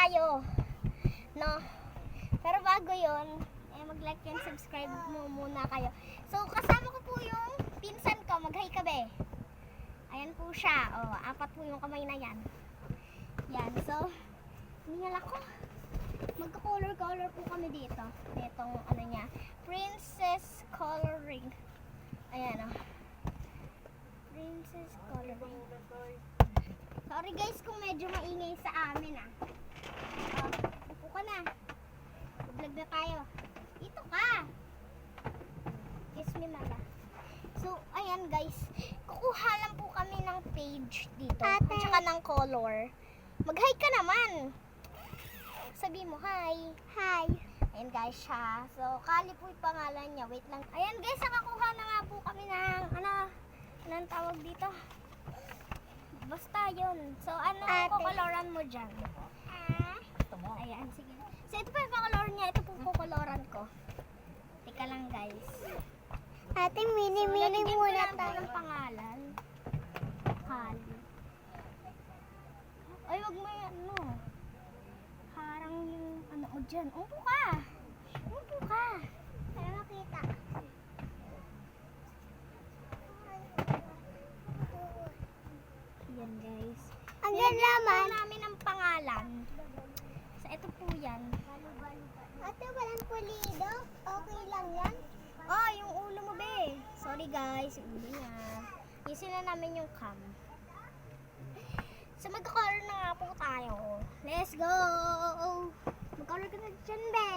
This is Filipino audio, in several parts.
tayo. No? Pero bago yon, mag-like and subscribe mo muna kayo. So, kasama ko po yung pinsan ko. Mag-hi ka be. Ayan po siya. O, 4 po yung kamay na yan. Yan. So, hinihal ako. Magka-color po kami dito. Itong ano niya. Princess Coloring. Ayan o. Princess Coloring. Sorry guys kung medyo maingay sa amin upo ka na. Vlog na tayo. Dito ka. Kiss me mama. So, ayan guys. Kukuha lang po kami ng page dito. At saka ng color. Mag-hi ka naman. Sabi mo, hi. Hi. Ayan guys siya. So, Kali po yung pangalan niya. Wait lang. Ayan guys, nakakuha na nga po kami ng, anong tawag dito? Basta yun. So, ano kukoloran mo dyan? Ayan, sige. So, ito pa yung color niya. Ito po kukoloran ko. Teka lang guys. Ate, mini muna tayo ng pangalan. Kali. Ay, wag mo yan, harang yung o dyan. Upo ka. Upo ka. Para makita. Yan guys. Ang ganda namin ang pangalan. So, ito po yan. Ate, walang pulido? Okay lang yan? Oh, yung ulo mo be. Sorry guys, yung ulo niya. Isin na namin yung cam. So, mag-color na nga po tayo. Let's go! Mag-color ka na dyan, be.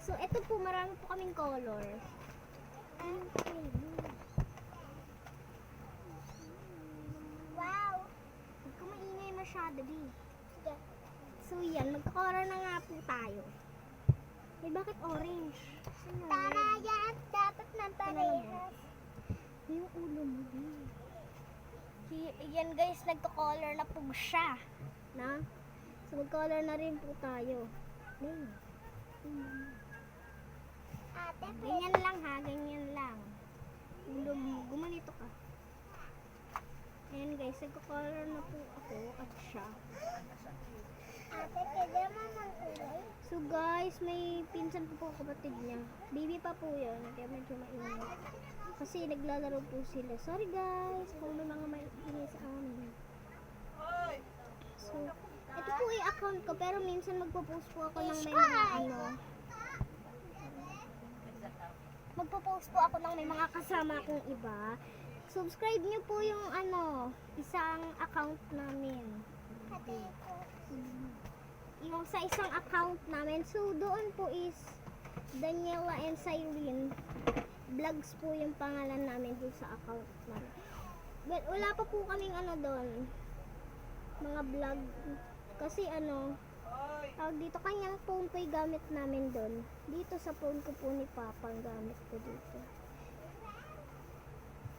So, ito po, marami po kaming color. Wow! Huwag ka maingay masyado, be. So, yan. Mag-color na nga po tayo. Eh, bakit orange? Tara yan. Dapat ng parehas. Yung ulo mo, be. Yan guys, nagko-color na po siya. Na? So, mag-color na rin po tayo. Ate, Ganyan lang ha, ganyan lang. Ulo mo, gumanito ka. Ayan guys, nagko-color na po ako at siya. ate, pwede mo ng kulay? So guys, may pinsan po kapatid niya. Baby pa po yun, kaya medyo mainit. Kasi naglalaro po sila. Sorry guys, kung may mga maingay sa amin. So, ito po yung account ko, pero minsan magpo-post po ako ng may mga magpo-post po ako ng may mga kasama kong iba. Subscribe niyo po yung isang account namin. Ate, ito. Yung sa isang account namin. So, doon po is Daniela and Cyrene Vlogs po yung pangalan namin doon sa account namin. But wala pa po kaming doon. Mga vlog. Kasi tawag dito, kanyang phone po yung gamit namin doon. Dito sa phone ko po ni Papa ang gamit ko dito.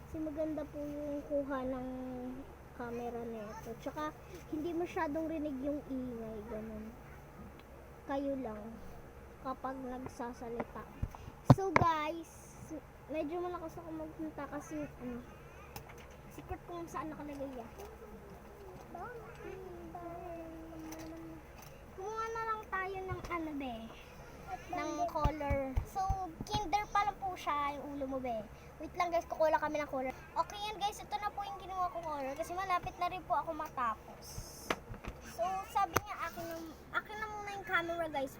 Kasi maganda po yung kuha ng camera nito. Tsaka hindi masyadong rinig yung ingay, ganun. Kayo lang kapag nagsasalita. So guys, medyo malakas ako magpunta kasi secret ko kung saan nakalagay yan. Kumuha na lang tayo ng ng color. So, kinder pa lang po siya yung ulo mo be. Wait lang guys, kukuha kami ng color. Okay yan guys, ito na po yung ginawa ko color kasi malapit na rin po ako matapos. So, sabi niya akin na muna yung camera guys.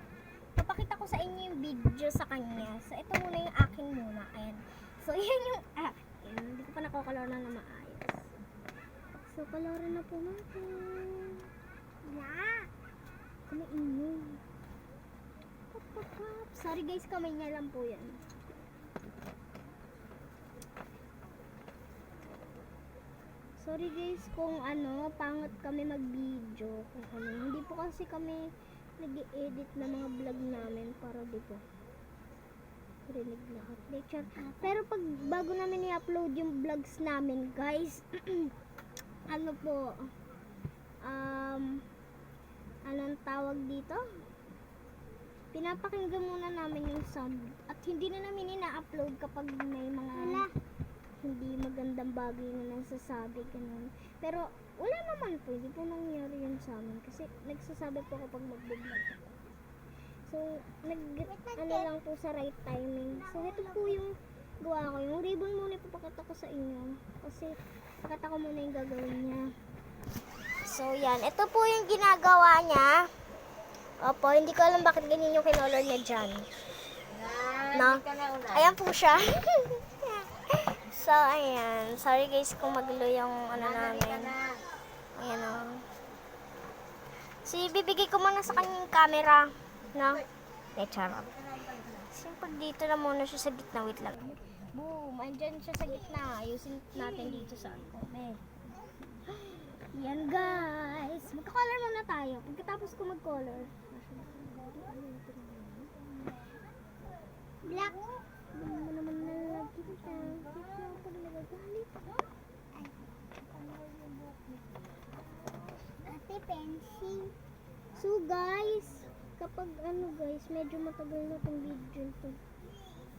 Papakita ko sa inyo yung video sa kanya. So, ito muna yung akin muna. Ayan. So, yan yung ayan. Hindi ko pa nakukolor na maayos. So, kolorin na po natin. Kumaingay. Sorry guys, kamay niya lang po yan. Sorry guys kung pangat kami mag-video. Hindi po kasi kami nag-edit na mga vlog namin para dito. Rinig lahat. Lecture. Pero pag bago namin i-upload yung vlogs namin, guys, anong tawag dito? Pinapakinggan muna namin yung sound at hindi na namin ina-upload kapag may mga hindi magandang bagay na nasasabi ganun. Pero wala naman po, hindi po nangyari yun naman sa amin. Kasi nagsasabi po ako pag mag-vlog ako. So, ano lang po sa right timing. So, ito po yung gawa ko. Yung ribbon muna ipapakita ko sa inyo. Kasi, pakita ko muna yung gagawin niya. So, yan. Ito po yung ginagawa niya. Opo, hindi ko alam bakit ganyan yung kinolor niya dyan. No? Ayan po siya. So, ayan. Sorry guys kung magulo yung ano namin. Ayan o. So, ibibigay ko muna sa kanyang camera. No? Charot. Siyempre, dito na muna siya sa gitna. Wait lang. Boom! Andyan siya sa gitna. Ayusin natin dito sa comment. Yan guys. Magka-color muna tayo. Pagkatapos ko mag-color. Black. Ano mo naman nalagi kita. Kita pag nagagalit. Ate, pencil. So guys, kapag ano guys, medyo matagal na itong video to.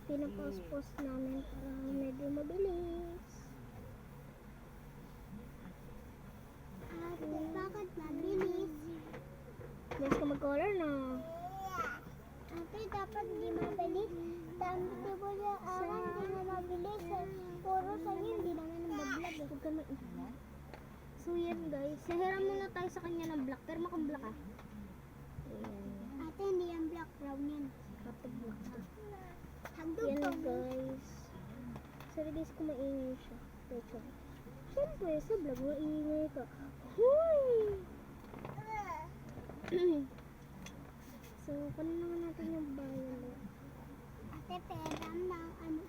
Pinapause-pause namin para medyo mabilis. Ate, bakit mabilis? Guys, kung mag-color na. Ate, dapat di mabilis. Dami mo na awan, di na mabilis. Puro sa'yo, hindi naman mag-vlog. Huwag ka mag- So yan guys, sahiram muna tayo sa kanya ng black. Pero makang-black ah. Ayan. Ate, hindi yan black, brown yan. Kapag black to. Hagdo Yan pa. guys. Sorry guys kung maingay siya. Pecho. Siyempre, sa vlog maingay ka. Huy! So, kunin naman natin yung violet. Ate, peram ng ano.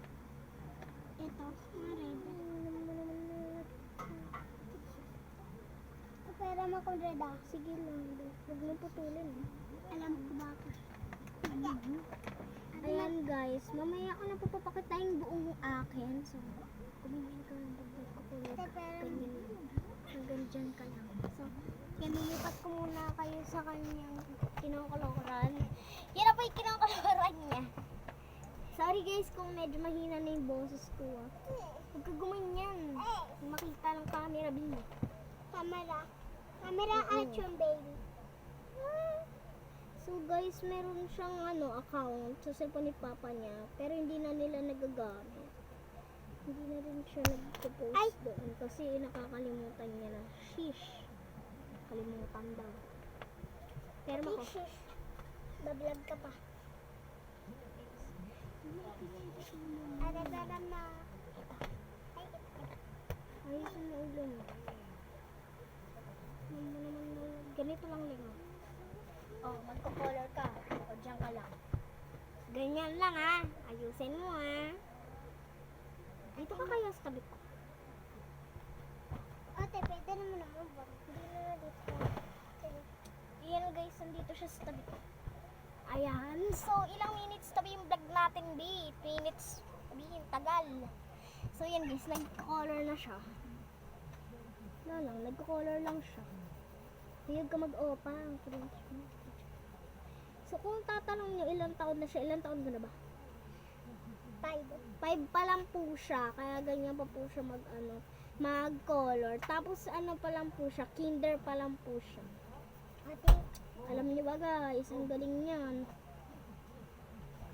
Ito, na red. Peram ako red ah. Sige lang, huwag mo putulin. Alam ko bakit. Ayan guys, mamaya ko na papapakita yung buong akin. So, kumingin ka lang pag ko Ate, peram. hanggang dyan ka lang. So, yan, lilipat ko muna kayo sa kanyang kinakaloran. Yan na po yung kinakaloran niya. Sorry guys kung medyo mahina na yung boses ko ah. Huwag ka gumanyan. Makita ng camera, Bini. Camera. Camera Oo. action, baby. So guys, meron siyang account sa cellphone ni Papa niya. Pero hindi na nila nagagamit. Hindi na rin siya nagpo-post Ay! doon kasi nakakalimutan niya na. Sheesh. Kalimutan daw. Pero mako. Shush. Bablog ka pa. Ate, peram na. Ay, Ayos ang ulo mo. Ganito lang lang. Oh, magko-color ka. O, dyan ka lang. Ganyan lang ha. Ayusin mo ha. Dito ka kaya sa tabi ko. ate, pwede naman naman ba? Hindi na dito. Ayan guys, nandito siya sa tabi ko. Ayan. So, ilang minutes tabi yung vlog natin, B? 3 minutes. Sabihin, tagal. So, yan guys, nag-color na siya. Wala lang, nag-color lang siya. Hiyag ka mag-opa. Ang cringe mo. So, kung tatanong nyo, ilang taon na siya? Ilang taon ka na ba? 5 pa lang po siya. Kaya ganyan pa po siya mag-color. Tapos, pa lang po siya? Kinder pa lang po siya. Ate, Alam niyo ba guys, ang galing niyan.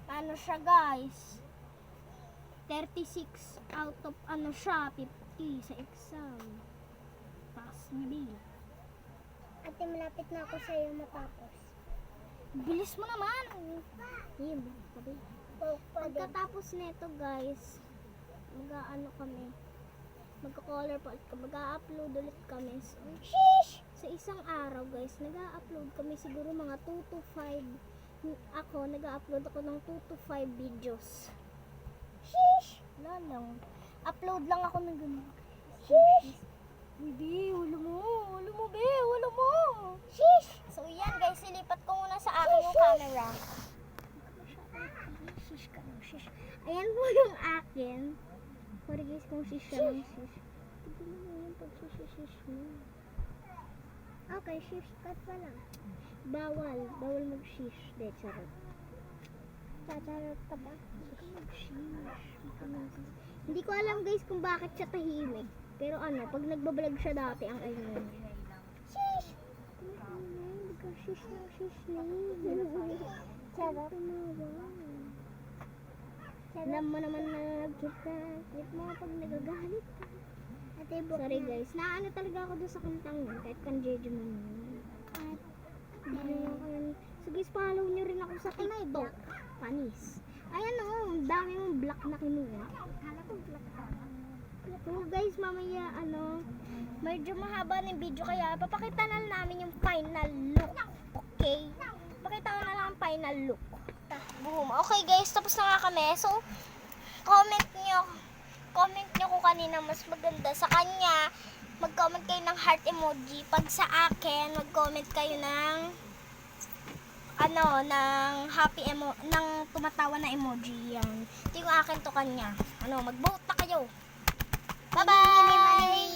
Paano siya guys? 36 out of siya, 50 sa exam. Pass niya din. ate, malapit na ako sa'yo matapos. Bilis mo naman. Yun, sabi. Pagkatapos. Pagkatapos nito guys, kami. Magka-color pa ulit kami. Mag-upload ulit kami. So, Sheesh! sa isang araw guys, nag-upload kami siguro mga 2 to 5. Ako, nag-upload ako ng 2 to 5 videos. Sheesh! Wala lang. Upload lang ako ng ganun. Sheesh! Hindi, wala mo, be, wala mo. Sheesh! So, yan guys, ilipat ko muna sa akin yung camera. Shish ka lang, shish. Ayan po yung akin. Sorry guys kung shish ka lang, shish. Tignan mo yung pag-shish mo. Okay, shish cut pa lang. Bawal mag-shish. De, charot. Tatarot ka ba? Huwag ka mag-shish. Hindi ko alam guys kung bakit siya tahimik. Pero pag nagbablog siya dati, ang ayun. Sheesh! shush na, shush na. Charot. Alam mo naman na cute mo pag nagagalit ka. Ate, Sorry guys, naano talaga ako doon sa kantang yun, kahit kan Jeju man yun. At, So guys, follow nyo rin ako sa TikTok. Panis. Ayan o, ang dami mong black na kinuha. kala ko black ka. So guys, mamaya medyo mahaba ng video kaya papakita na lang namin yung final look. Okay? Pakita ko na lang ang final look. Boom. Okay guys, tapos na nga kami. So, comment nyo kung kanina mas maganda sa kanya. Mag-comment kayo ng heart emoji. Pag sa akin, mag-comment kayo ng ng happy ng tumatawa na emoji. Yan. Ito yung akin to kanya. Mag-vote na kayo. Bye-bye!